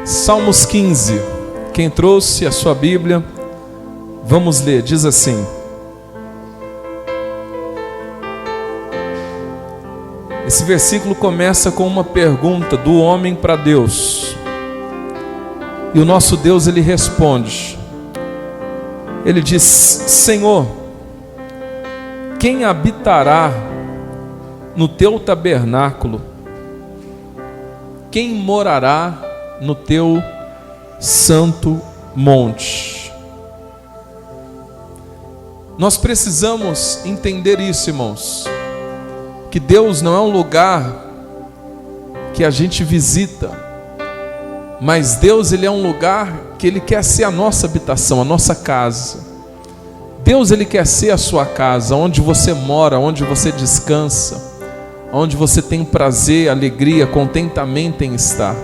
Salmos 15. Quem trouxe a sua Bíblia, vamos ler. Diz assim: esse versículo começa com uma pergunta do homem para Deus. E o nosso Deus, ele responde. Ele diz: Senhor, quem habitará no teu tabernáculo? Quem morará no teu santo monte? Nós precisamos entender isso, irmãos, que Deus não é um lugar que a gente visita, mas Deus, ele é um lugar que ele quer ser a nossa habitação, a nossa casa. Deus, ele quer ser a sua casa, onde você mora, onde você descansa, onde você tem prazer, alegria, contentamento em estar.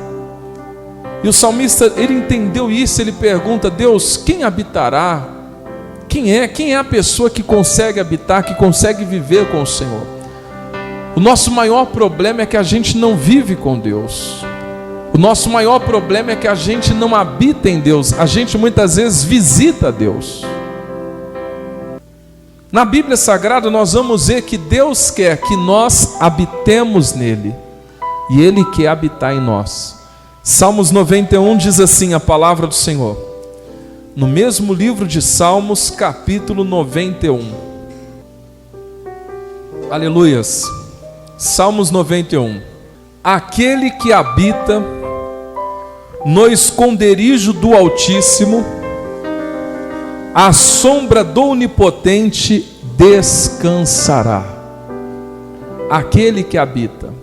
E o salmista, ele entendeu isso. Ele pergunta: Deus, quem habitará? Quem é a pessoa que consegue habitar, que consegue viver com o Senhor? O nosso maior problema é que a gente não vive com Deus. O nosso maior problema é que a gente não habita em Deus. A gente muitas vezes visita Deus. Na Bíblia Sagrada nós vamos ver que Deus quer que nós habitemos nele, e Ele quer habitar em nós. Salmos 91 diz assim a palavra do Senhor, no mesmo livro de Salmos, capítulo 91. Aleluias. Salmos 91. Aquele que habita no esconderijo do Altíssimo, à sombra do Onipotente descansará. Aquele que habita.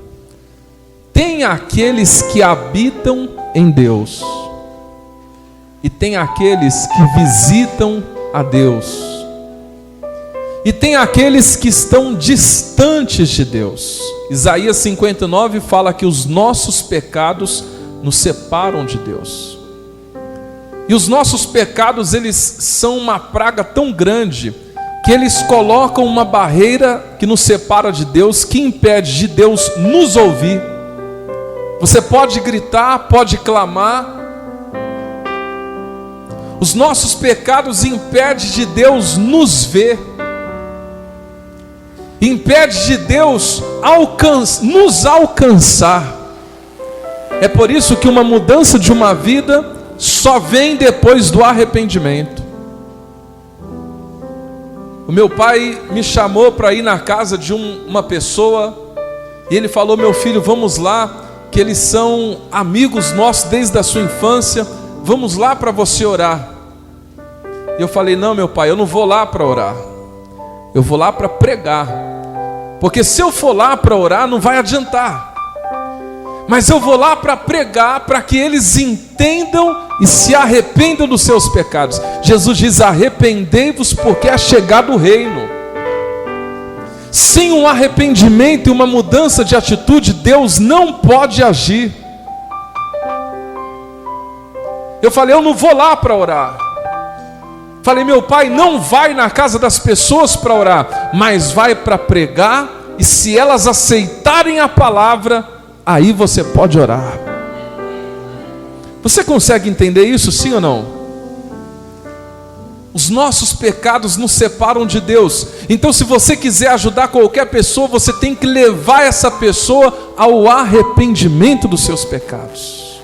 Tem aqueles que habitam em Deus, e tem aqueles que visitam a Deus, e tem aqueles que estão distantes de Deus. Isaías 59 fala que os nossos pecados nos separam de Deus. E os nossos pecados, eles são uma praga tão grande que eles colocam uma barreira que nos separa de Deus, que impede de Deus nos ouvir. Você pode gritar, pode clamar. Os nossos pecados impedem de Deus nos ver, impede de Deus nos alcançar. É por isso que uma mudança de uma vida só vem depois do arrependimento. O meu pai me chamou para ir na casa de uma pessoa, e ele falou: meu filho, vamos lá, que eles são amigos nossos desde a sua infância, vamos lá para você orar. E eu falei: não, meu pai, eu não vou lá para orar, eu vou lá para pregar, porque se eu for lá para orar não vai adiantar, mas eu vou lá para pregar, para que eles entendam e se arrependam dos seus pecados. Jesus diz: arrependei-vos, porque é chegado o reino. Sem um arrependimento e uma mudança de atitude, Deus não pode agir. Eu falei: eu não vou lá para orar. Falei: meu pai, não vai na casa das pessoas para orar, mas vai para pregar, e se elas aceitarem a palavra, aí você pode orar. Você consegue entender isso, sim ou não? Os nossos pecados nos separam de Deus. Então, se você quiser ajudar qualquer pessoa, você tem que levar essa pessoa ao arrependimento dos seus pecados.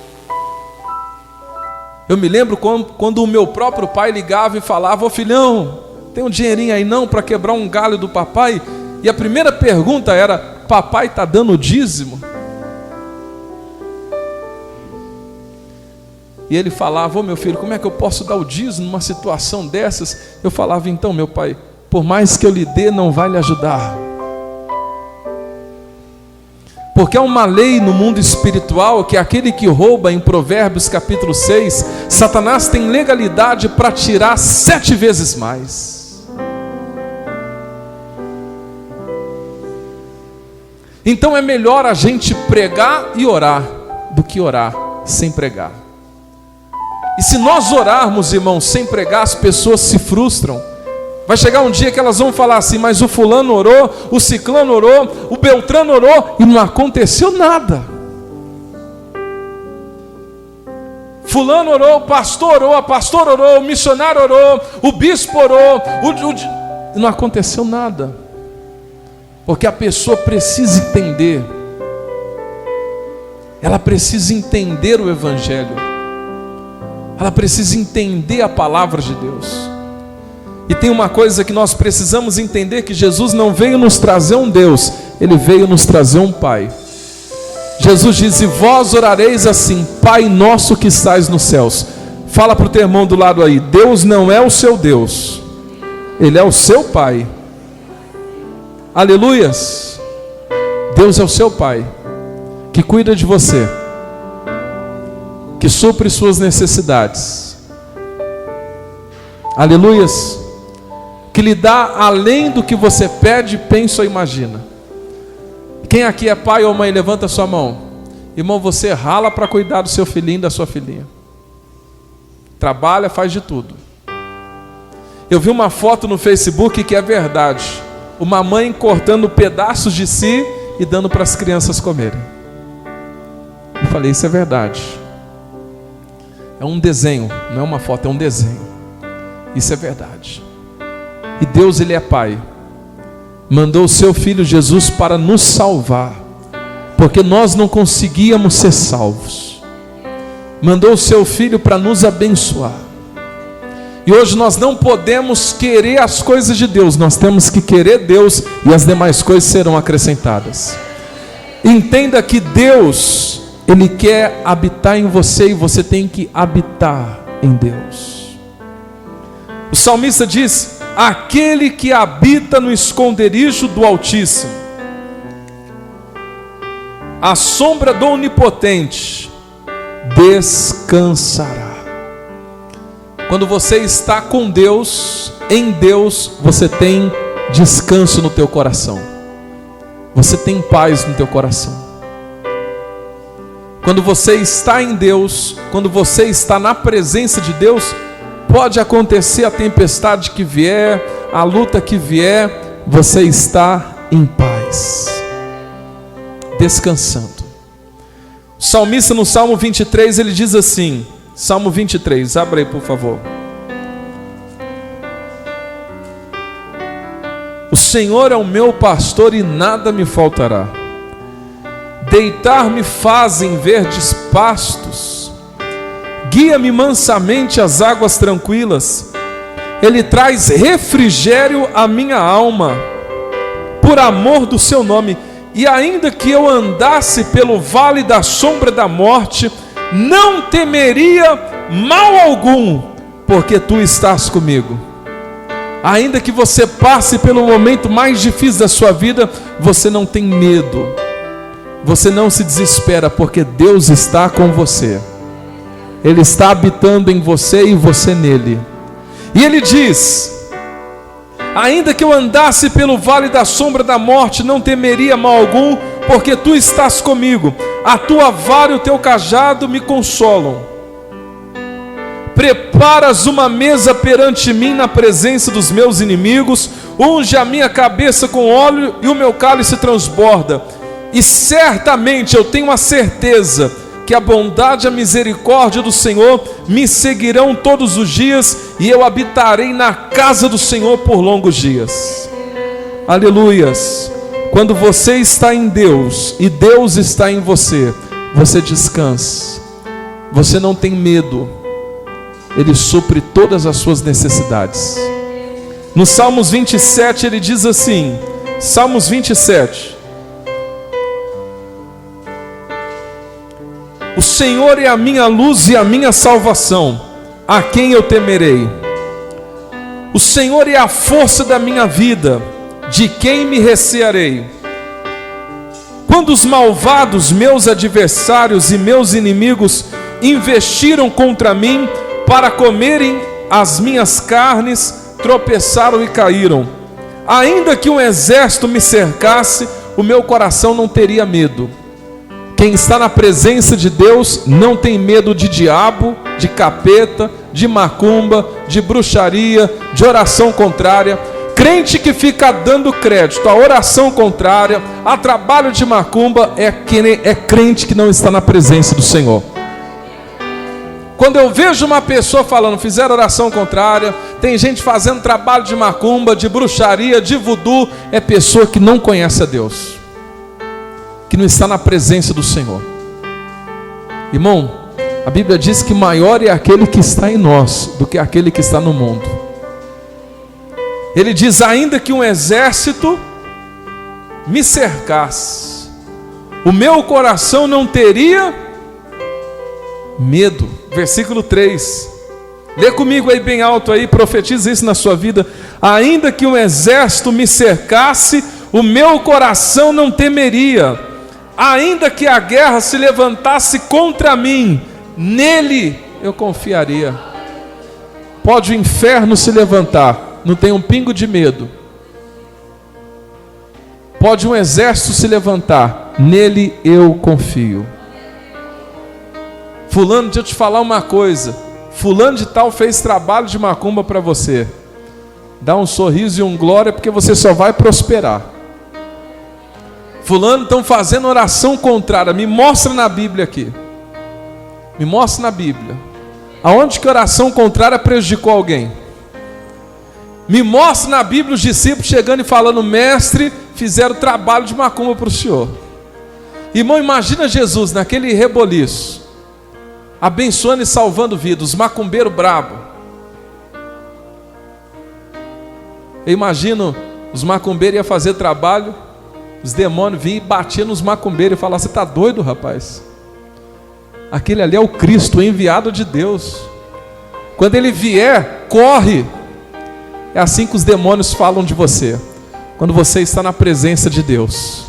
Eu me lembro quando o meu próprio pai ligava e falava: ô filhão, tem um dinheirinho aí não para quebrar um galho do papai? E a primeira pergunta era: papai está dando dízimo? E ele falava: ô meu filho, como é que eu posso dar o dízimo numa situação dessas? Eu falava: então, meu pai, por mais que eu lhe dê, não vai lhe ajudar. Porque há uma lei no mundo espiritual, que aquele que rouba, em Provérbios capítulo 6, Satanás tem legalidade para tirar 7 vezes mais. Então é melhor a gente pregar e orar, do que orar sem pregar. E se nós orarmos, irmãos, sem pregar, as pessoas se frustram. Vai chegar um dia que elas vão falar assim: mas o fulano orou, o ciclano orou, o beltrano orou, e não aconteceu nada. Fulano orou, o pastor orou, a pastora orou, o missionário orou, o bispo orou, não aconteceu nada. Porque a pessoa precisa entender. Ela precisa entender o Evangelho. Ela precisa entender a palavra de Deus. E tem uma coisa que nós precisamos entender, que Jesus não veio nos trazer um Deus, Ele veio nos trazer um Pai. Jesus diz: e vós orareis assim: Pai nosso que estais nos céus. Fala para o teu irmão do lado aí: Deus não é o seu Deus, Ele é o seu Pai. Aleluias. Deus é o seu Pai, que cuida de você, que supre suas necessidades. Aleluias. Que lhe dá além do que você pede, pensa ou imagina. Quem aqui é pai ou mãe, levanta a sua mão. Irmão, você rala para cuidar do seu filhinho, da sua filhinha. Trabalha, faz de tudo. Eu vi uma foto no Facebook que é verdade. Uma mãe cortando pedaços de si e dando para as crianças comerem. Eu falei, isso é verdade. É um desenho, não é uma foto, é um desenho. Isso é verdade. E Deus, Ele é Pai. Mandou o seu Filho Jesus para nos salvar, porque nós não conseguíamos ser salvos. Mandou o seu Filho para nos abençoar. E hoje nós não podemos querer as coisas de Deus, nós temos que querer Deus, e as demais coisas serão acrescentadas. Entenda que Deus, Ele quer habitar em você, e você tem que habitar em Deus. O salmista diz: aquele que habita no esconderijo do Altíssimo, à sombra do Onipotente, descansará. Quando você está com Deus, em Deus, você tem descanso no teu coração. Você tem paz no teu coração. Quando você está em Deus, quando você está na presença de Deus, pode acontecer a tempestade que vier, a luta que vier, você está em paz, descansando. O salmista no Salmo 23, ele diz assim, Salmo 23, abre aí por favor. O Senhor é o meu pastor e nada me faltará. Deitar-me faz em verdes pastos, guia-me mansamente às águas tranquilas. Ele traz refrigério à minha alma, por amor do seu nome. E ainda que eu andasse pelo vale da sombra da morte, não temeria mal algum, porque tu estás comigo. Ainda que você passe pelo momento mais difícil da sua vida, você não tem medo, você não se desespera, porque Deus está com você. Ele está habitando em você e você nele. E ele diz: ainda que eu andasse pelo vale da sombra da morte, não temeria mal algum, porque tu estás comigo. A tua vara e o teu cajado me consolam. Preparas uma mesa perante mim na presença dos meus inimigos. Unge a minha cabeça com óleo e o meu cálice transborda. E certamente eu tenho a certeza que a bondade e a misericórdia do Senhor me seguirão todos os dias, e eu habitarei na casa do Senhor por longos dias. Aleluias. Quando você está em Deus e Deus está em você, você descansa, você não tem medo, Ele supre todas as suas necessidades. No Salmos 27 ele diz assim, Salmos 27: o Senhor é a minha luz e a minha salvação, a quem eu temerei? O Senhor é a força da minha vida, de quem me recearei? Quando os malvados, meus adversários e meus inimigos, investiram contra mim para comerem as minhas carnes, tropeçaram e caíram. Ainda que um exército me cercasse, o meu coração não teria medo. Quem está na presença de Deus não tem medo de diabo, de capeta, de macumba, de bruxaria, de oração contrária. Crente que fica dando crédito à oração contrária, a trabalho de macumba, é crente que não está na presença do Senhor. Quando eu vejo uma pessoa falando, fizeram oração contrária, tem gente fazendo trabalho de macumba, de bruxaria, de voodoo, é pessoa que não conhece a Deus, que não está na presença do Senhor. Irmão, a Bíblia diz que maior é aquele que está em nós do que aquele que está no mundo. Ele diz: ainda que um exército me cercasse, o meu coração não teria medo. Versículo 3. Lê comigo aí bem alto aí, profetiza isso na sua vida. Ainda que um exército me cercasse, o meu coração não temeria. Ainda que a guerra se levantasse contra mim, nele eu confiaria. Pode o inferno se levantar, não tem um pingo de medo. Pode um exército se levantar, nele eu confio. Fulano, deixa eu te falar uma coisa, fulano de tal fez trabalho de macumba para você. Dá um sorriso e um glória, porque você só vai prosperar. Fulano, estão fazendo oração contrária, me mostra na Bíblia aqui. Me mostra na Bíblia. Aonde que oração contrária prejudicou alguém? Me mostra na Bíblia os discípulos chegando e falando: mestre, fizeram trabalho de macumba para o Senhor. Irmão, imagina Jesus naquele reboliço, abençoando e salvando vidas, os macumbeiros brabo. Eu imagino os macumbeiros iam fazer trabalho, os demônios vinham e batiam nos macumbeiros e falavam: você está doido, rapaz? Aquele ali é o Cristo, o enviado de Deus. Quando ele vier, corre. É assim que os demônios falam de você, quando você está na presença de Deus,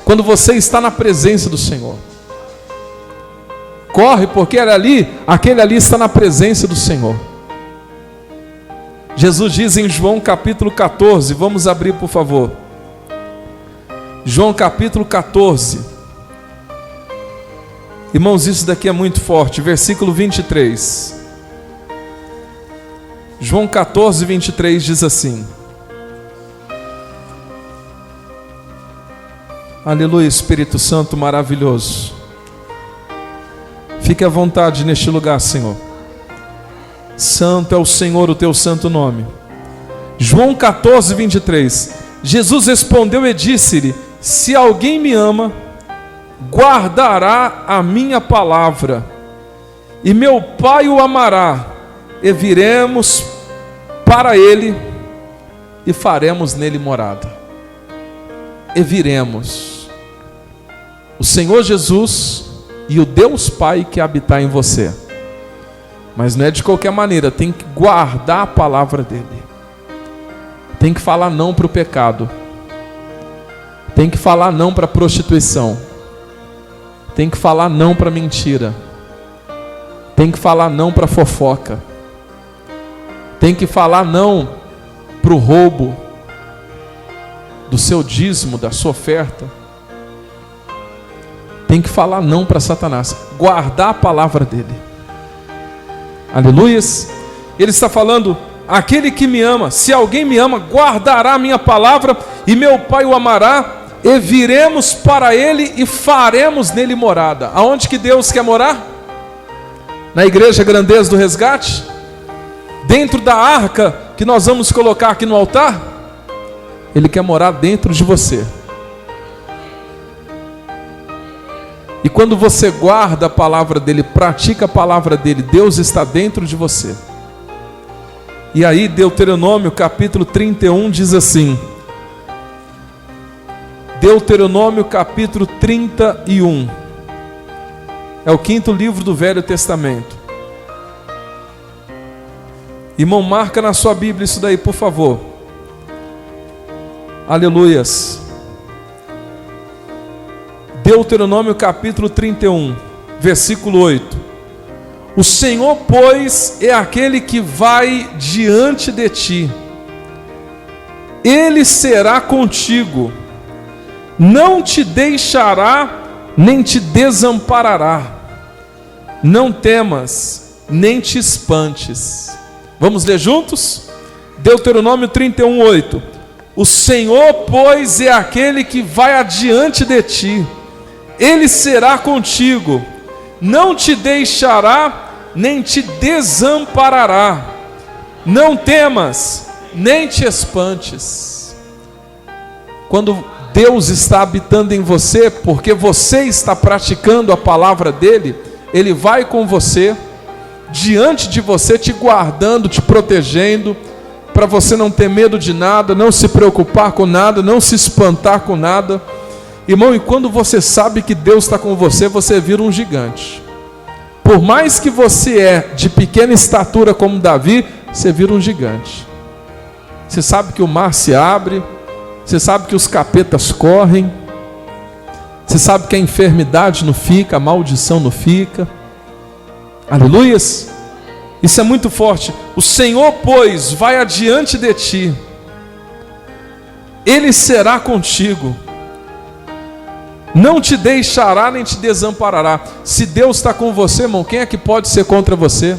quando você está na presença do Senhor. Corre, porque aquele ali está na presença do Senhor. Jesus diz em João capítulo 14, vamos abrir por favor. João capítulo 14. Irmãos, isso daqui é muito forte, versículo 23. João 14, 23 diz assim: aleluia, Espírito Santo maravilhoso. Fique à vontade neste lugar, Senhor. Santo é o Senhor, o teu santo nome. João 14, 23. Jesus respondeu e disse-lhe: se alguém me ama, guardará a minha palavra, e meu Pai o amará, e viremos para ele e faremos nele morada. E viremos. O Senhor Jesus e o Deus Pai que habitar em você. Mas não é de qualquer maneira, tem que guardar a palavra dele. Tem que falar não para o pecado. Tem que falar não para a prostituição. Tem que falar não para a mentira. Tem que falar não para a fofoca. Tem que falar não para o roubo do seu dízimo, da sua oferta. Tem que falar não para Satanás. Guardar a palavra dele. Aleluias. Ele está falando: aquele que me ama, se alguém me ama, guardará a minha palavra, e meu Pai o amará, e viremos para ele e faremos nele morada. Aonde que Deus quer morar? Na igreja Grandeza do Resgate? Dentro da arca que nós vamos colocar aqui no altar? Ele quer morar dentro de você. E quando você guarda a palavra dele, pratica a palavra dele, Deus está dentro de você. E aí Deuteronômio capítulo 31 diz assim. Deuteronômio capítulo 31. É o 5º livro do Velho Testamento. Irmão, marca na sua Bíblia isso daí, por favor. Aleluias. Deuteronômio capítulo 31, versículo 8. O Senhor, pois, é aquele que vai diante de ti. Ele será contigo. Não te deixará, nem te desamparará. Não temas, nem te espantes. Vamos ler juntos? Deuteronômio 31, 8. O Senhor, pois, é aquele que vai adiante de ti. Ele será contigo. não te deixará, nem te desamparará. Não temas, nem te espantes. Quando Deus está habitando em você, porque você está praticando a palavra dele, ele vai com você, diante de você, te guardando, te protegendo, para você não ter medo de nada, não se preocupar com nada, não se espantar com nada. Irmão, e quando você sabe que Deus está com você, você vira um gigante. Por mais que você é de pequena estatura como Davi, você vira um gigante. Você sabe que o mar se abre, você sabe que os capetas correm, você sabe que a enfermidade não fica, a maldição não fica. Aleluias! Isso é muito forte. O Senhor, pois, vai adiante de ti, Ele será contigo, não te deixará nem te desamparará. Se Deus está com você, irmão, quem é que pode ser contra você?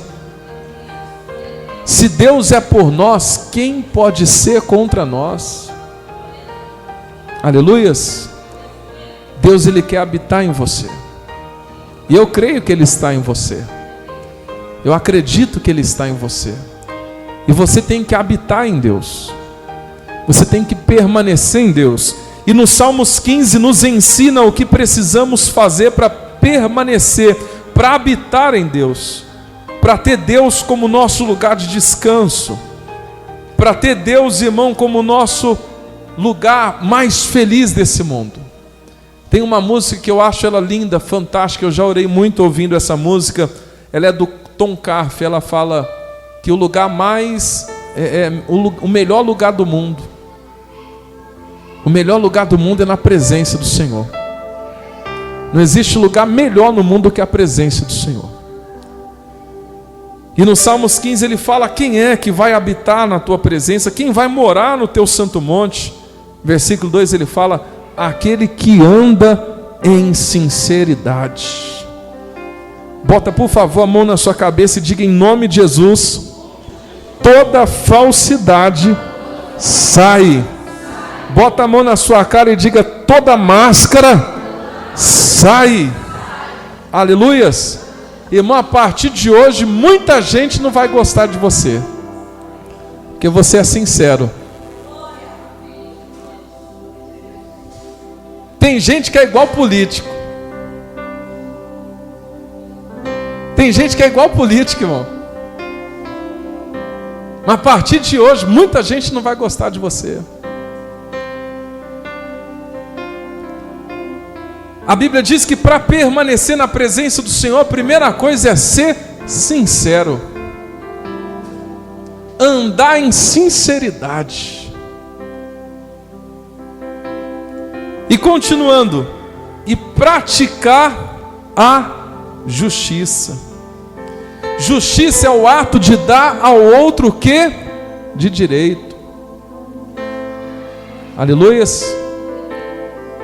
Se Deus é por nós, quem pode ser contra nós? Aleluias! Deus, Ele quer habitar em você, e eu creio que Ele está em você. Eu acredito que Ele está em você. E você tem que habitar em Deus. Você tem que permanecer em Deus. E no Salmos 15 nos ensina o que precisamos fazer para permanecer, para habitar em Deus, para ter Deus como nosso lugar de descanso, para ter Deus, irmão, como nosso lugar mais feliz desse mundo. Tem uma música que eu acho ela linda, fantástica, eu já orei muito ouvindo essa música. Ela é do Tom Carf. Ela fala que o lugar mais o melhor lugar do mundo, o melhor lugar do mundo é na presença do Senhor. Não existe lugar melhor no mundo que a presença do Senhor. E no Salmos 15 ele fala: quem é que vai habitar na tua presença? Quem vai morar no teu santo monte? Versículo 2 ele fala: aquele que anda em sinceridade. Bota por favor a mão na sua cabeça e diga: em nome de Jesus, toda falsidade sai. Bota a mão na sua cara e diga: toda máscara sai. Aleluias. Irmão, a partir de hoje muita gente não vai gostar de você, porque você é sincero. Tem gente que é igual político. Tem gente que é igual político, irmão. Mas a partir de hoje muita gente não vai gostar de você. A Bíblia diz que para permanecer na presença do Senhor, a primeira coisa é ser sincero. Andar em sinceridade. E continuando, e praticar a justiça. Justiça é o ato de dar ao outro o que? De direito. Aleluias.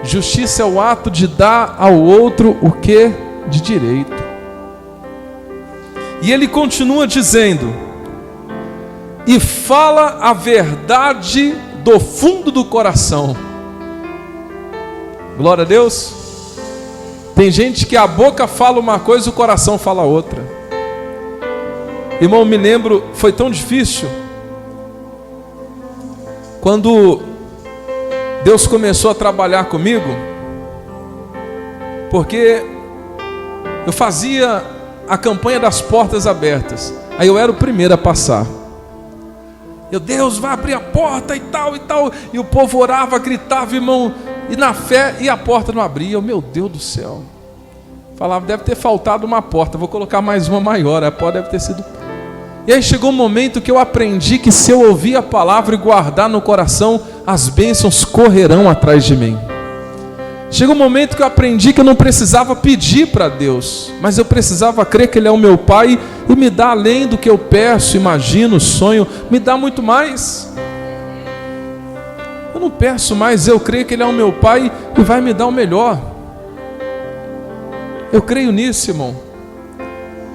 Justiça é o ato de dar ao outro o que? De direito. E ele continua dizendo: e fala a verdade do fundo do coração. Glória a Deus. Tem gente que a boca fala uma coisa e o coração fala outra. Irmão, me lembro, foi tão difícil quando Deus começou a trabalhar comigo, porque eu fazia a campanha das portas abertas. Aí eu era o primeiro a passar. Deus vai abrir a porta e tal, e o povo orava, gritava, irmão, e na fé, e a porta não abria. Meu Deus do céu. Falava: deve ter faltado uma porta, vou colocar mais uma maior. A porta deve ter sido... E aí chegou um momento que eu aprendi que se eu ouvir a palavra e guardar no coração, as bênçãos correrão atrás de mim. Chegou um momento que eu aprendi que eu não precisava pedir para Deus, mas eu precisava crer que Ele é o meu Pai e me dá além do que eu peço, imagino, sonho, me dá muito mais. Eu não peço mais, eu creio que Ele é o meu Pai e vai me dar o melhor. Eu creio nisso, irmão.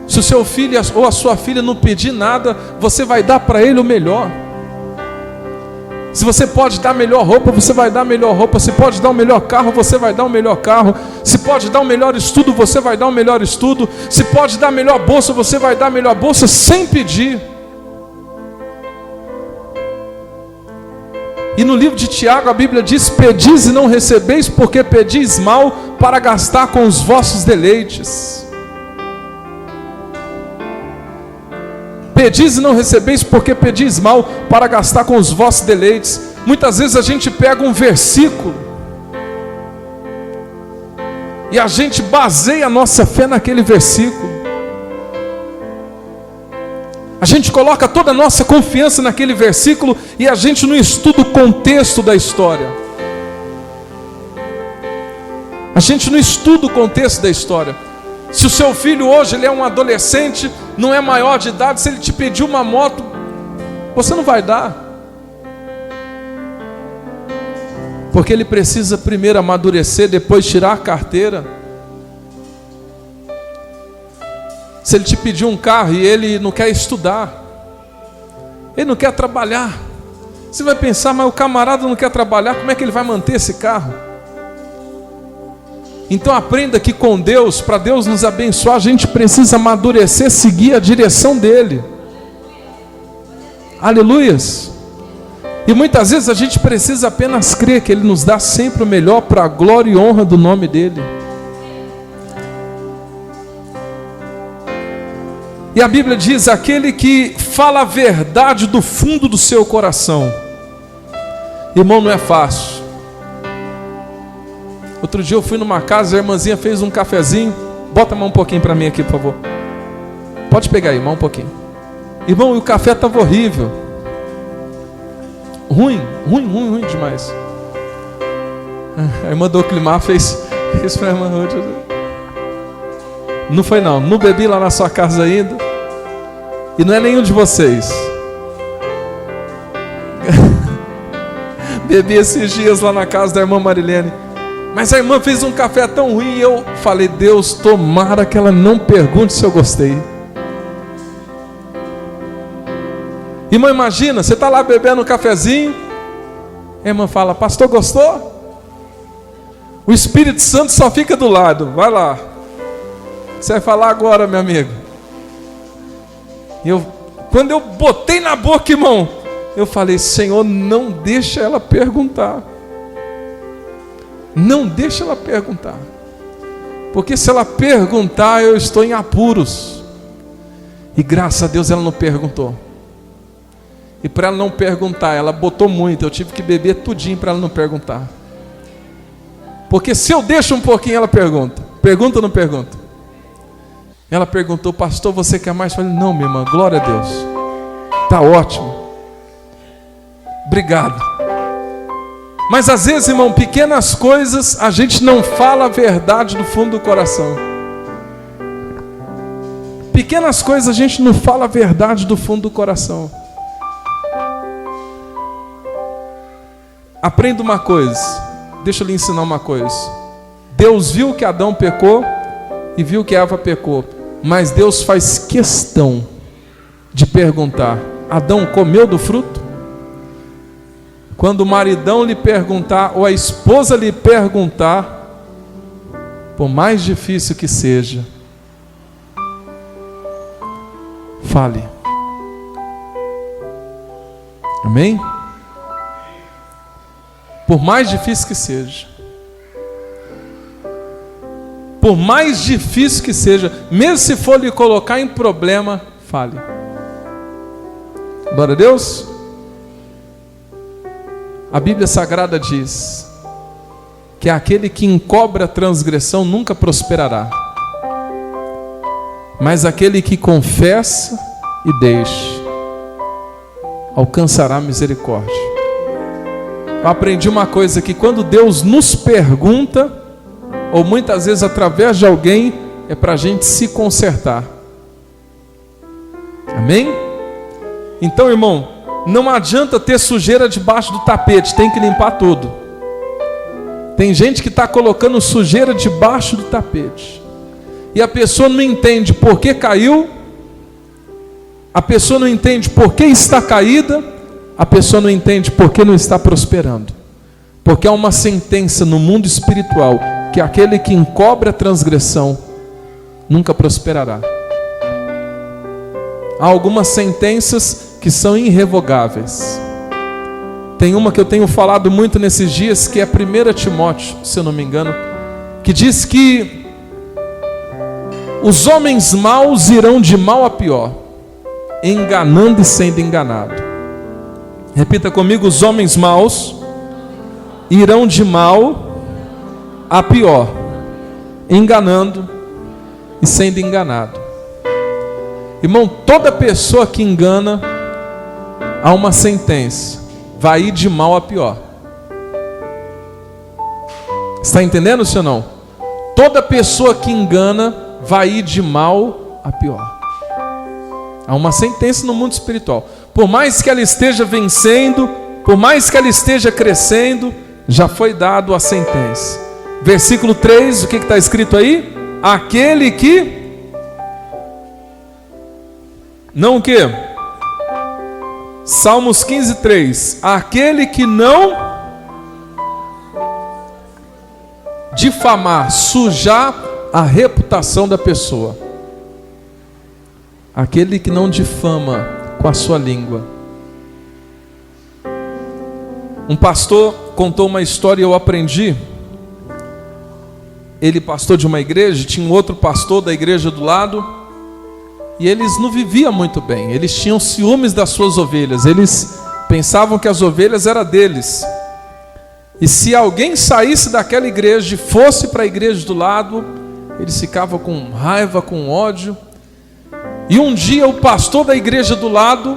Se o seu filho ou a sua filha não pedir nada, você vai dar para ele o melhor. Se você pode dar a melhor roupa, você vai dar a melhor roupa. Se pode dar o melhor carro, você vai dar o melhor carro. Se pode dar o melhor estudo, você vai dar o melhor estudo. Se pode dar a melhor bolsa, você vai dar a melhor bolsa, sem pedir. E no livro de Tiago, a Bíblia diz: pedis e não recebeis, porque pedis mal, para gastar com os vossos deleites. Pedis e não recebeis, porque pedis mal, para gastar com os vossos deleites. Muitas vezes a gente pega um versículo e a gente baseia a nossa fé naquele versículo. A gente coloca toda a nossa confiança naquele versículo e a gente não estuda o contexto da história. A gente não estuda o contexto da história. Se o seu filho hoje ele é um adolescente, não é maior de idade, se ele te pedir uma moto, você não vai dar. Porque ele precisa primeiro amadurecer, depois tirar a carteira. Se ele te pedir um carro e ele não quer estudar, ele não quer trabalhar, você vai pensar: mas o camarada não quer trabalhar, como é que ele vai manter esse carro? Então aprenda que com Deus, para Deus nos abençoar, a gente precisa amadurecer, seguir a direção dEle. Aleluias. E muitas vezes a gente precisa apenas crer que Ele nos dá sempre o melhor para a glória e honra do nome dEle. E a Bíblia diz: aquele que fala a verdade do fundo do seu coração. Irmão, não é fácil. Outro dia eu fui numa casa, a irmãzinha fez um cafezinho. Bota a mão um pouquinho para mim aqui, por favor. Pode pegar aí, irmão, um pouquinho. Irmão, e o café estava horrível. Ruim demais. A irmã do Oclimar fez para a irmã Ruth. Não foi não, não bebi lá na sua casa ainda. E não é nenhum de vocês. Bebi esses dias lá na casa da irmã Marilene. Mas a irmã fez um café tão ruim e eu falei: Deus, tomara que ela não pergunte se eu gostei. Irmã, imagina, você está lá bebendo um cafezinho, a irmã fala: pastor, gostou? O Espírito Santo só fica do lado. Vai lá, você vai falar agora, meu amigo. E quando eu botei na boca, irmão, eu falei: Senhor, não deixa ela perguntar. Não deixa ela perguntar. Porque se ela perguntar, eu estou em apuros. E graças a Deus ela não perguntou. E para ela não perguntar, ela botou muito. Eu tive que beber tudinho para ela não perguntar. Porque se eu deixo um pouquinho, ela pergunta. Pergunta ou não pergunta? Ela perguntou: pastor, você quer mais? Eu falei: não, minha irmã, glória a Deus. Está ótimo. Obrigado. Mas às vezes, irmão, pequenas coisas, a gente não fala a verdade do fundo do coração. Pequenas coisas, a gente não fala a verdade do fundo do coração. Aprenda uma coisa, deixa eu lhe ensinar uma coisa. Deus viu que Adão pecou e viu que Eva pecou, mas Deus faz questão de perguntar: Adão comeu do fruto? Quando o maridão lhe perguntar, ou a esposa lhe perguntar, por mais difícil que seja, fale. Amém? Por mais difícil que seja. Por mais difícil que seja, mesmo se for lhe colocar em problema, fale. Glória a Deus. A Bíblia Sagrada diz que aquele que encobre a transgressão nunca prosperará, mas aquele que confessa e deixa alcançará misericórdia. Eu aprendi uma coisa, que quando Deus nos pergunta, ou muitas vezes através de alguém, é para a gente se consertar. Amém? Então, irmão, não adianta ter sujeira debaixo do tapete, tem que limpar tudo. Tem gente que está colocando sujeira debaixo do tapete, e a pessoa não entende por que caiu, a pessoa não entende por que está caída, a pessoa não entende por que não está prosperando. Porque há uma sentença no mundo espiritual, que aquele que encobre a transgressão nunca prosperará. Há algumas sentenças que são irrevogáveis. Tem uma que eu tenho falado muito nesses dias, que é 1 Timóteo, se eu não me engano, que diz que os homens maus irão de mal a pior, enganando e sendo enganado. Repita comigo: os homens maus irão de mal a pior, enganando e sendo enganado. Irmão, toda pessoa que engana, há uma sentença: vai ir de mal a pior. Está entendendo, senhor? Não? Toda pessoa que engana vai ir de mal a pior. Há uma sentença no mundo espiritual. Por mais que ela esteja vencendo, por mais que ela esteja crescendo, já foi dado a sentença. Versículo 3, o que está escrito aí? Aquele que não o quê? Salmos 15:3. Aquele que não difamar, sujar a reputação da pessoa. Aquele que não difama com a sua língua. Um pastor contou uma história e eu aprendi. Ele, pastor de uma igreja, tinha um outro pastor da igreja do lado. E eles não viviam muito bem. Eles tinham ciúmes das suas ovelhas. Eles pensavam que as ovelhas eram deles. E se alguém saísse daquela igreja e fosse para a igreja do lado, eles ficavam com raiva, com ódio. E um dia o pastor da igreja do lado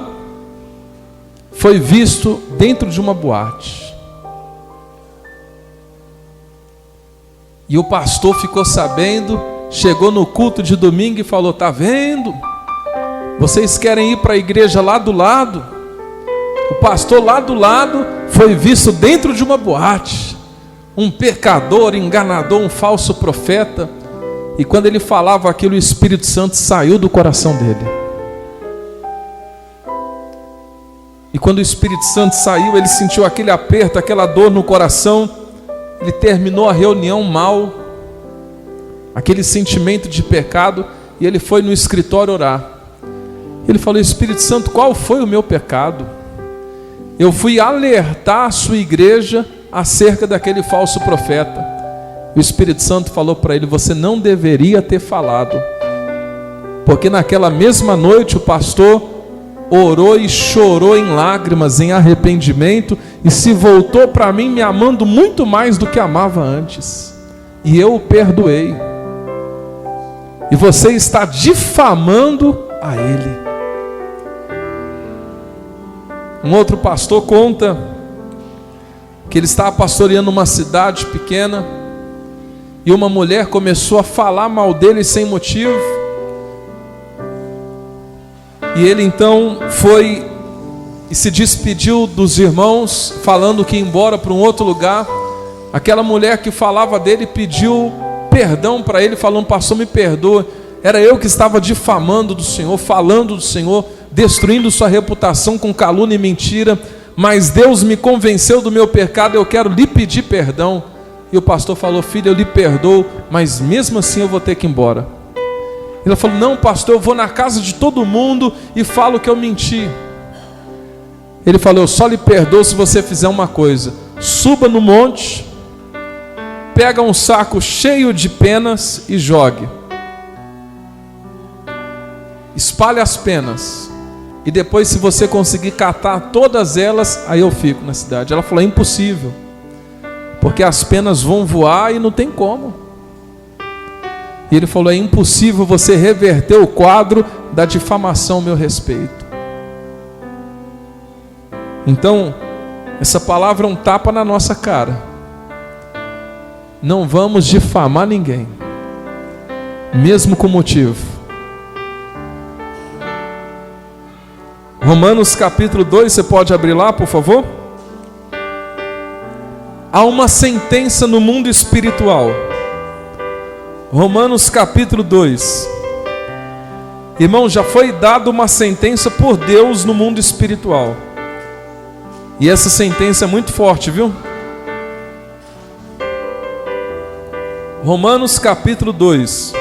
foi visto dentro de uma boate. E o pastor ficou sabendo, chegou no culto de domingo e falou: tá vendo? Vocês querem ir para a igreja lá do lado? O pastor lá do lado foi visto dentro de uma boate. Um pecador, enganador, um falso profeta. E quando ele falava aquilo, o Espírito Santo saiu do coração dele. E quando o Espírito Santo saiu, ele sentiu aquele aperto, aquela dor no coração. Ele terminou a reunião mal, aquele sentimento de pecado, e ele foi no escritório orar. Ele falou: Espírito Santo, qual foi o meu pecado? Eu fui alertar a sua igreja acerca daquele falso profeta. O Espírito Santo falou para ele: você não deveria ter falado, porque naquela mesma noite o pastor orou e chorou em lágrimas, em arrependimento, e se voltou para mim me amando muito mais do que amava antes, e eu o perdoei. E você está difamando a ele. Um outro pastor conta que ele estava pastoreando uma cidade pequena e uma mulher começou a falar mal dele sem motivo. E ele então foi e se despediu dos irmãos, falando que ia embora para um outro lugar. Aquela mulher que falava dele pediu perdão para ele, falando: pastor, me perdoa, era eu que estava difamando do Senhor, falando do Senhor, destruindo sua reputação com calúnia e mentira, mas Deus me convenceu do meu pecado, eu quero lhe pedir perdão. E o pastor falou: filho, eu lhe perdoo, mas mesmo assim eu vou ter que ir embora. Ele falou: não, pastor, eu vou na casa de todo mundo e falo que eu menti. Ele falou: eu só lhe perdoo se você fizer uma coisa: suba no monte, pega um saco cheio de penas e jogue. Espalhe as penas. E depois, se você conseguir catar todas elas, aí eu fico na cidade. Ela falou: é impossível, porque as penas vão voar e não tem como. E ele falou: é impossível você reverter o quadro da difamação ao meu respeito. Então, essa palavra é um tapa na nossa cara. Não vamos difamar ninguém, mesmo com motivo. Romanos capítulo 2, você pode abrir lá, por favor? Há uma sentença no mundo espiritual. Romanos capítulo 2. Irmão, já foi dada uma sentença por Deus no mundo espiritual. E essa sentença é muito forte, viu? Romanos capítulo 2.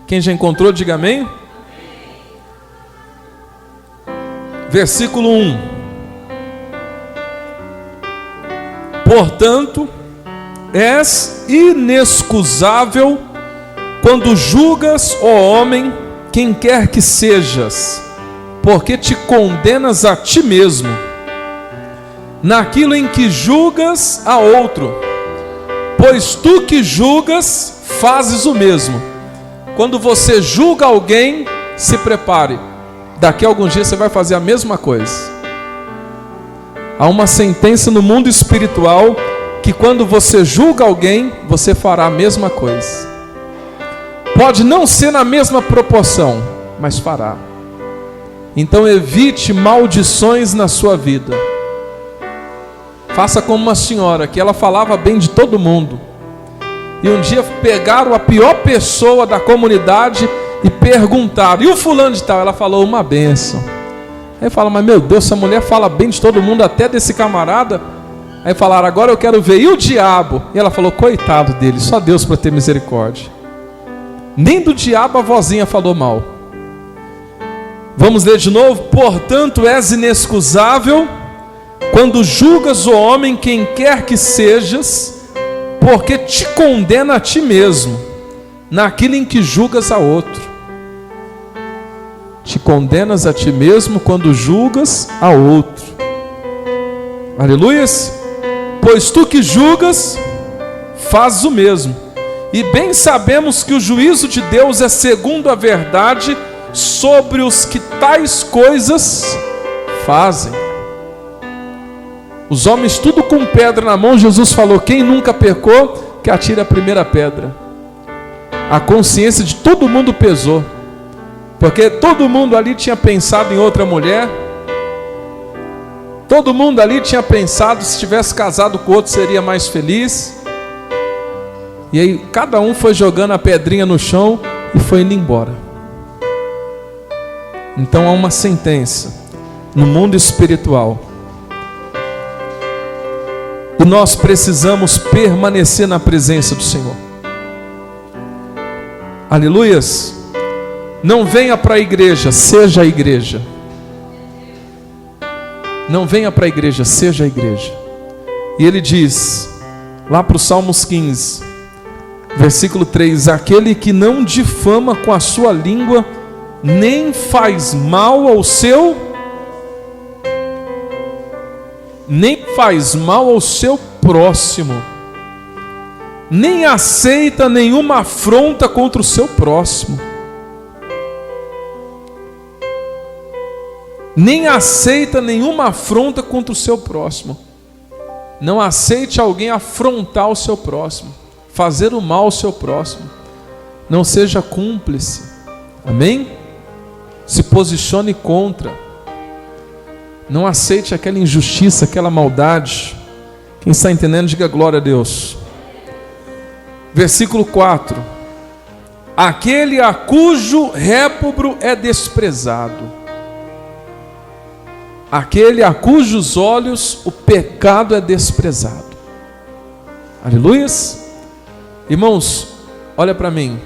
Quem já encontrou, diga amém. Versículo 1. Portanto, és inexcusável quando julgas, ó homem, quem quer que sejas, porque te condenas a ti mesmo, naquilo em que julgas a outro, pois tu que julgas, fazes o mesmo. Quando você julga alguém, se prepare, daqui a alguns dias você vai fazer a mesma coisa. Há uma sentença no mundo espiritual que quando você julga alguém, você fará a mesma coisa. Pode não ser na mesma proporção, mas fará. Então evite maldições na sua vida. Faça como uma senhora, que ela falava bem de todo mundo. E um dia pegaram a pior pessoa da comunidade e perguntaram: e o fulano de tal? Ela falou: uma bênção. Aí fala: mas meu Deus, essa mulher fala bem de todo mundo, até desse camarada. Aí falaram: agora eu quero ver, e o diabo? E ela falou: coitado dele, só Deus para ter misericórdia. Nem do diabo a vozinha falou mal. Vamos ler de novo. Portanto, és inexcusável quando julgas o homem, quem quer que sejas, porque te condena a ti mesmo, naquilo em que julgas a outro. Te condenas a ti mesmo quando julgas a outro. Aleluias. Pois tu que julgas, fazes o mesmo. E bem sabemos que o juízo de Deus é segundo a verdade sobre os que tais coisas fazem. Os homens tudo com pedra na mão. Jesus falou: quem nunca pecou, que atire a primeira pedra. A consciência de todo mundo pesou, porque todo mundo ali tinha pensado em outra mulher. Todo mundo ali tinha pensado, se tivesse casado com outro seria mais feliz. E aí cada um foi jogando a pedrinha no chão e foi indo embora. Então há uma sentença no mundo espiritual. E nós precisamos permanecer na presença do Senhor. Aleluias. Não venha para a igreja, seja a igreja. Não venha para a igreja, seja a igreja. E ele diz, lá para o Salmos 15, versículo 3: aquele que não difama com a sua língua, nem faz mal ao seu, próximo, nem aceita nenhuma afronta contra o seu próximo. Nem aceita nenhuma afronta contra o seu próximo. Não aceite alguém afrontar o seu próximo, fazer o mal ao seu próximo. Não seja cúmplice. Amém? Se posicione contra. Não aceite aquela injustiça, aquela maldade. Quem está entendendo, diga glória a Deus. Versículo 4: aquele a cujo réprobo é desprezado, aquele a cujos olhos o pecado é desprezado. Aleluias. Irmãos, olha para mim.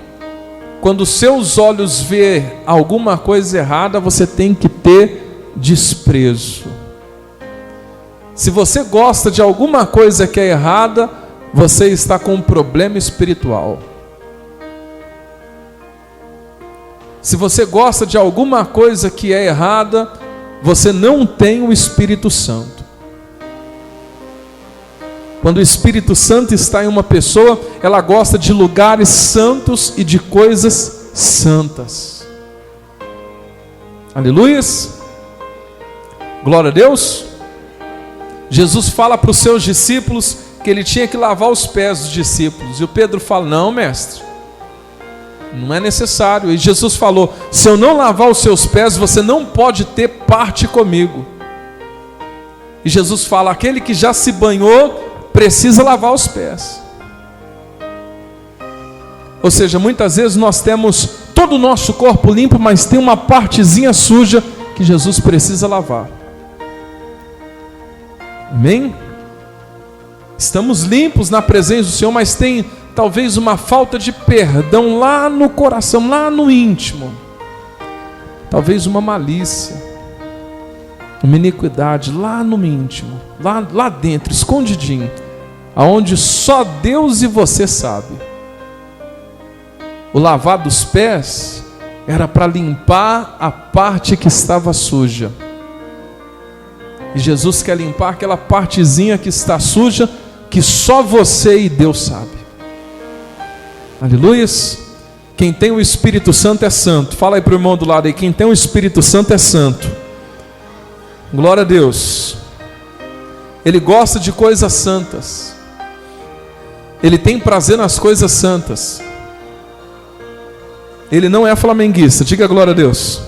Quando seus olhos vê alguma coisa errada, você tem que ter desprezo. Se você gosta de alguma coisa que é errada, você está com um problema espiritual. Se você gosta de alguma coisa que é errada, você não tem o Espírito Santo. Quando o Espírito Santo está em uma pessoa, ela gosta de lugares santos e de coisas santas. Aleluias. Glória a Deus. Jesus fala para os seus discípulos que ele tinha que lavar os pés dos discípulos. E o Pedro fala: não, mestre, não é necessário. E Jesus falou: se eu não lavar os seus pés, você não pode ter parte comigo. E Jesus fala: aquele que já se banhou precisa lavar os pés. Ou seja, muitas vezes nós temos todo o nosso corpo limpo, mas tem uma partezinha suja que Jesus precisa lavar. Amém? Estamos limpos na presença do Senhor, mas tem talvez uma falta de perdão lá no coração, lá no íntimo. Talvez uma malícia, uma iniquidade lá no íntimo, lá dentro, escondidinho, aonde só Deus e você sabe. O lavar dos pés era para limpar a parte que estava suja. E Jesus quer limpar aquela partezinha que está suja, que só você e Deus sabe. Aleluias. Quem tem o Espírito Santo é santo. Fala aí para o irmão do lado aí, quem tem o Espírito Santo é santo. Glória a Deus. Ele gosta de coisas santas. Ele tem prazer nas coisas santas. Ele não é flamenguista. Diga glória a Deus.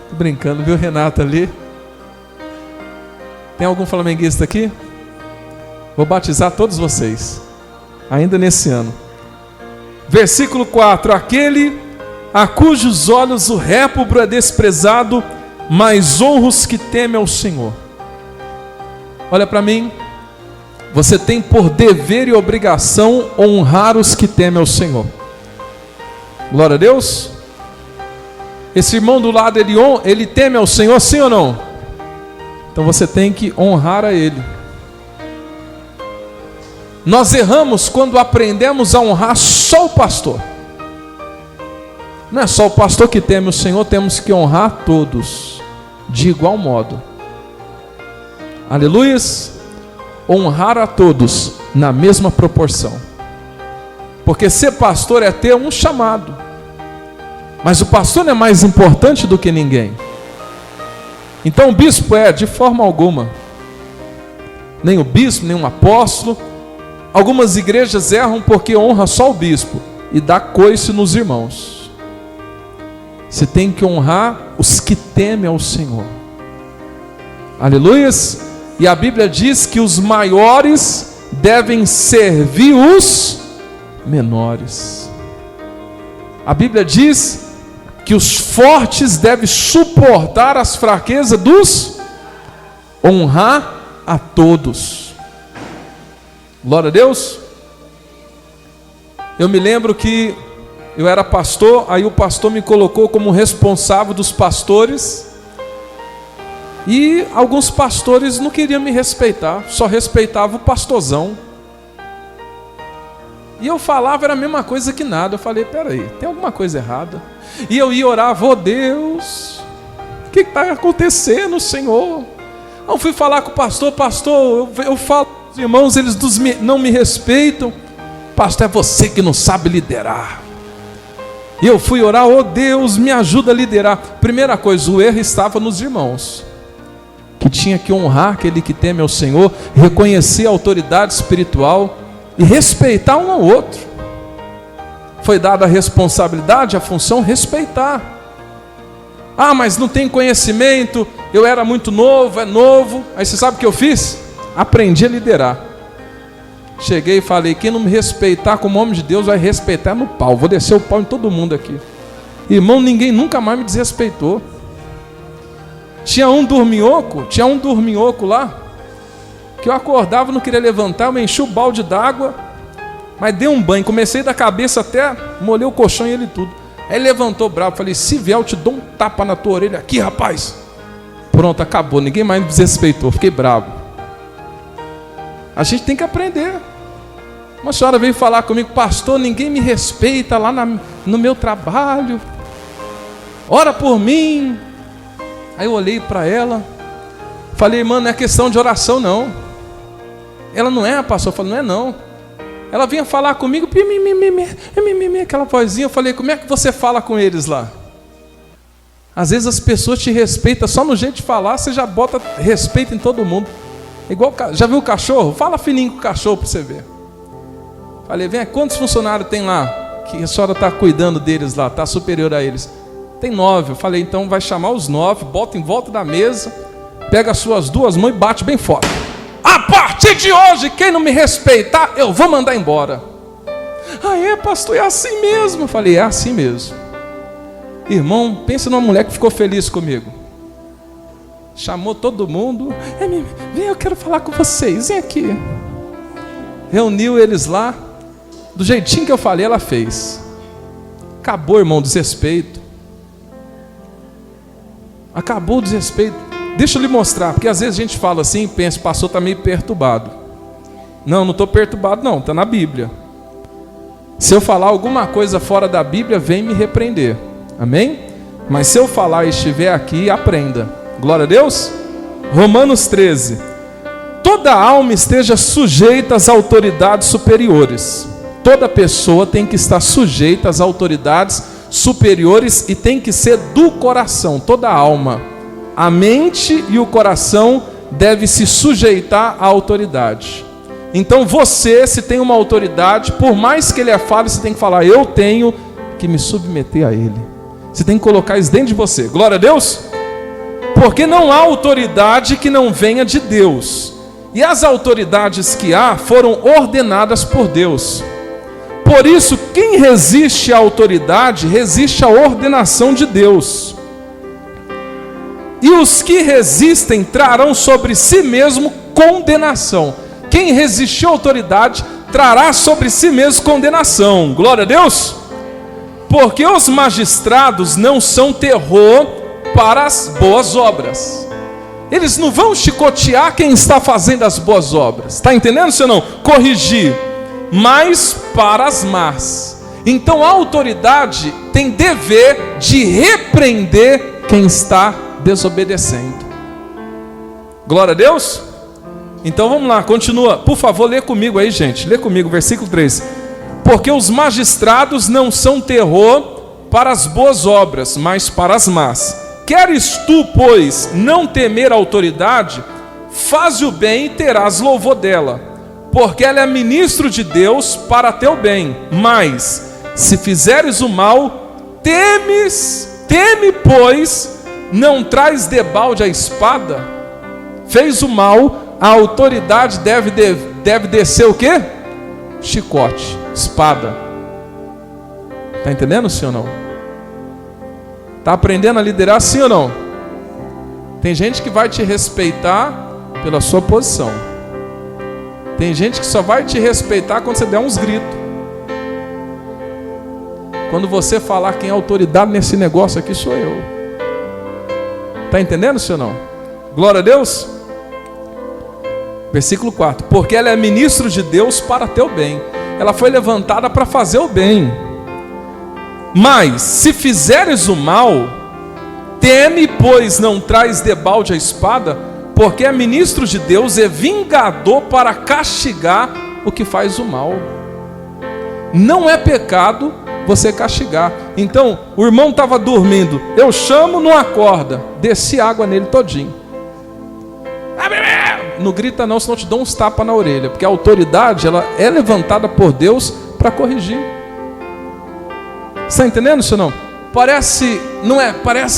Tô brincando, viu, Renata ali? Tem algum flamenguista aqui? Vou batizar todos vocês, ainda nesse ano. Versículo 4: aquele a cujos olhos o réprobo é desprezado, mas honra os que temem ao Senhor. Olha para mim, você tem por dever e obrigação honrar os que temem ao Senhor. Glória a Deus. Esse irmão do lado, ele teme ao Senhor, sim ou não? Então você tem que honrar a Ele. Nós erramos quando aprendemos a honrar só o pastor. Não é só o pastor que teme o Senhor, temos que honrar todos de igual modo. Aleluias. Honrar a todos na mesma proporção. Porque ser pastor é ter um chamado. Mas o pastor não é mais importante do que ninguém. Então o bispo de forma alguma. Nem o bispo, nem um apóstolo. Algumas igrejas erram porque honra só o bispo e dá coice nos irmãos. Você tem que honrar os que temem ao Senhor. Aleluias. E a Bíblia diz que os maiores devem servir os menores. A Bíblia diz que os fortes devem suportar as fraquezas dos, honrar a todos. Glória a Deus. Eu me lembro que eu era pastor, aí o pastor me colocou como responsável dos pastores, e alguns pastores não queriam me respeitar, só respeitavam o pastorzão. E eu falava, era a mesma coisa que nada. Eu falei, peraí, tem alguma coisa errada. E eu ia orar, Deus, o que está acontecendo, Senhor? Eu fui falar com o pastor, eu falo, os irmãos, eles não me respeitam. Pastor, é você que não sabe liderar. E eu fui orar, Deus, me ajuda a liderar. Primeira coisa, o erro estava nos irmãos, que tinha que honrar aquele que teme ao Senhor, reconhecer a autoridade espiritual e respeitar um ao outro. Foi dada a responsabilidade, a função, respeitar. Ah, mas não tem conhecimento, eu era muito novo, é novo. Aí você sabe o que eu fiz? Aprendi a liderar. Cheguei e falei, quem não me respeitar como homem de Deus vai respeitar no pau. Vou descer o pau em todo mundo aqui. Irmão, ninguém nunca mais me desrespeitou. Tinha um dorminhoco lá, que eu acordava, não queria levantar, eu enchi o balde d'água, mas dei um banho, comecei da cabeça até, molhei o colchão e ele tudo. Aí levantou bravo, falei, se vier eu te dou um tapa na tua orelha aqui, rapaz. Pronto, acabou, ninguém mais me desrespeitou, fiquei bravo. A gente tem que aprender. Uma senhora veio falar comigo, pastor, ninguém me respeita lá no meu trabalho, ora por mim. Aí eu olhei para ela, falei, mano, não é questão de oração não. Ela não é, pastor, eu falei, não é não. Ela vinha falar comigo, aquela vozinha, eu falei, como é que você fala com eles lá? Às vezes as pessoas te respeitam só no jeito de falar, você já bota respeito em todo mundo. Igual, já viu o cachorro? Fala fininho com o cachorro para você ver. Falei, vem, quantos funcionários tem lá? Que a senhora está cuidando deles lá, está superior a eles? Tem 9. Eu falei, então vai chamar os 9, bota em volta da mesa, pega as suas 2 mãos e bate bem forte. A partir de hoje, quem não me respeitar, eu vou mandar embora. Ah, pastor, é assim mesmo? Eu falei, é assim mesmo. Irmão, pensa numa mulher que ficou feliz comigo. Chamou todo mundo. Vem, eu quero falar com vocês, vem aqui. Reuniu eles lá. Do jeitinho que eu falei, ela fez. Acabou, irmão, o desrespeito. Acabou o desrespeito. Deixa eu lhe mostrar, porque às vezes a gente fala assim, pensa, o pastor está meio perturbado. Não estou perturbado não, está na Bíblia. Se eu falar alguma coisa fora da Bíblia, vem me repreender. Amém? Mas se eu falar e estiver aqui, aprenda. Glória a Deus. Romanos 13. Toda alma esteja sujeita às autoridades superiores. Toda pessoa tem que estar sujeita às autoridades superiores e tem que ser do coração, toda alma. A mente e o coração devem se sujeitar à autoridade. Então você, se tem uma autoridade, por mais que ele fale, você tem que falar, eu tenho que me submeter a ele. Você tem que colocar isso dentro de você. Glória a Deus. Porque não há autoridade que não venha de Deus. E as autoridades que há foram ordenadas por Deus. Por isso, quem resiste à autoridade, resiste à ordenação de Deus. E os que resistem trarão sobre si mesmo condenação. Quem resistir à autoridade, trará sobre si mesmo condenação. Glória a Deus. Porque os magistrados não são terror para as boas obras. Eles não vão chicotear quem está fazendo as boas obras. Está entendendo, senhor? Não? Corrigir. Mas para as más. Então a autoridade tem dever de repreender quem está desobedecendo. Glória a Deus. Então vamos lá, continua. Por favor, lê comigo aí, gente. Lê comigo, versículo 3. Porque os magistrados não são terror para as boas obras, mas para as más. Queres tu, pois, não temer a autoridade? Faze o bem e terás louvor dela, porque ela é ministro de Deus para teu bem. Mas, se fizeres o mal, teme, pois, não traz debalde a espada. Fez o mal, a autoridade deve descer o quê? Chicote, espada. Está entendendo, sim ou não? Está aprendendo a liderar, sim ou não? Tem gente que vai te respeitar pela sua posição. Tem gente que só vai te respeitar quando você der uns gritos. Quando você falar quem é autoridade nesse negócio aqui sou eu. Está entendendo, sim ou não? Glória a Deus. Versículo 4. Porque ela é ministro de Deus para teu bem. Ela foi levantada para fazer o bem. Mas, se fizeres o mal, teme, pois não traz debalde a espada, porque é ministro de Deus e vingador para castigar o que faz o mal. Não é pecado você castigar. Então, o irmão estava dormindo, eu chamo, não acorda, desci água nele todinho. Não grita não, senão te dou uns tapas na orelha, porque a autoridade ela é levantada por Deus para corrigir. Está entendendo, senhor? Não? Parece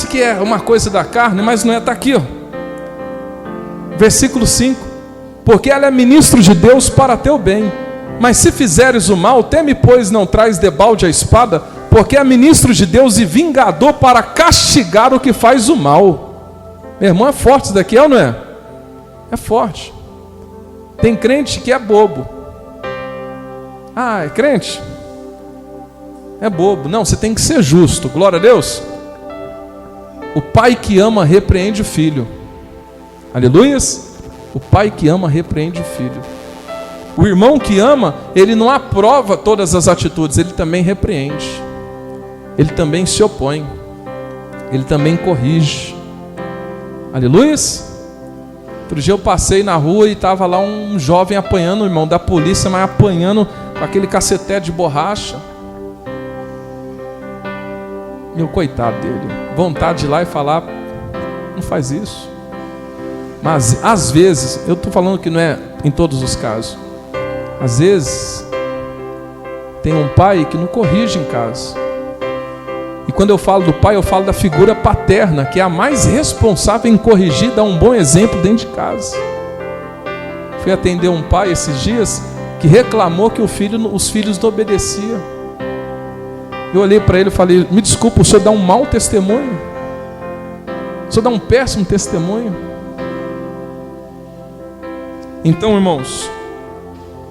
que é uma coisa da carne, mas não é. Está aqui, ó. Versículo 5. Porque ela é ministro de Deus para teu bem. Mas se fizeres o mal, teme, pois não traz debalde a espada, porque é ministro de Deus e vingador para castigar o que faz o mal. Meu irmão, é forte isso daqui, é ou não é? É forte. Tem crente que é bobo. Ah, é crente? É bobo. Não, você tem que ser justo. Glória a Deus. O pai que ama repreende o filho. Aleluias. O pai que ama repreende o filho. O irmão que ama, ele não aprova todas as atitudes, ele também repreende. Ele também se opõe. Ele também corrige. Aleluias. Outro dia eu passei na rua e estava lá um jovem apanhando, o irmão da polícia, mas apanhando com aquele cacetete de borracha. Meu coitado dele, vontade de ir lá e falar, não faz isso. Mas às vezes, eu estou falando que não é em todos os casos, às vezes tem um pai que não corrige em casa. E quando eu falo do pai, eu falo da figura paterna, que é a mais responsável em corrigir, dar um bom exemplo dentro de casa. Fui atender um pai esses dias que reclamou que os filhos não obedeciam. Eu olhei para ele e falei: me desculpa, o senhor dá um mau testemunho? O senhor dá um péssimo testemunho? Então, irmãos,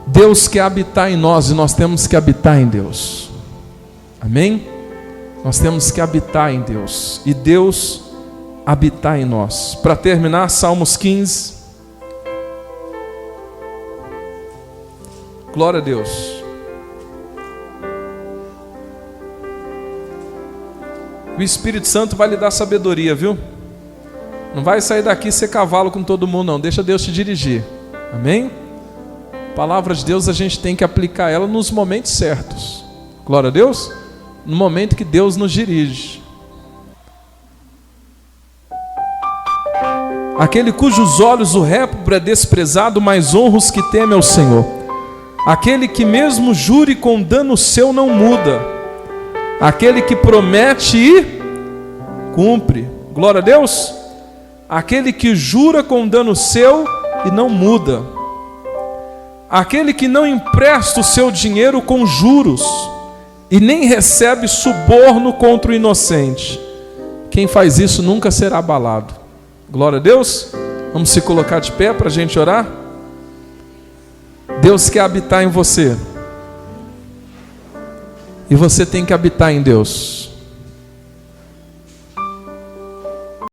Deus quer habitar em nós e nós temos que habitar em Deus. Amém? Nós temos que habitar em Deus e Deus habitar em nós. Para terminar, Salmos 15. Glória a Deus. O Espírito Santo vai lhe dar sabedoria, viu? Não vai sair daqui ser cavalo com todo mundo, não. Deixa Deus te dirigir. Amém? A palavra de Deus, a gente tem que aplicar ela nos momentos certos. Glória a Deus. No momento que Deus nos dirige. Aquele cujos olhos o réprobo é desprezado, mas honra os que temem ao Senhor. Aquele que mesmo jure com dano seu não muda. Aquele que promete e cumpre. Glória a Deus. Aquele que jura com dano seu e não muda. Aquele que não empresta o seu dinheiro com juros e nem recebe suborno contra o inocente. Quem faz isso nunca será abalado. Glória a Deus. Vamos se colocar de pé para a gente orar. Deus quer habitar em você. E você tem que habitar em Deus.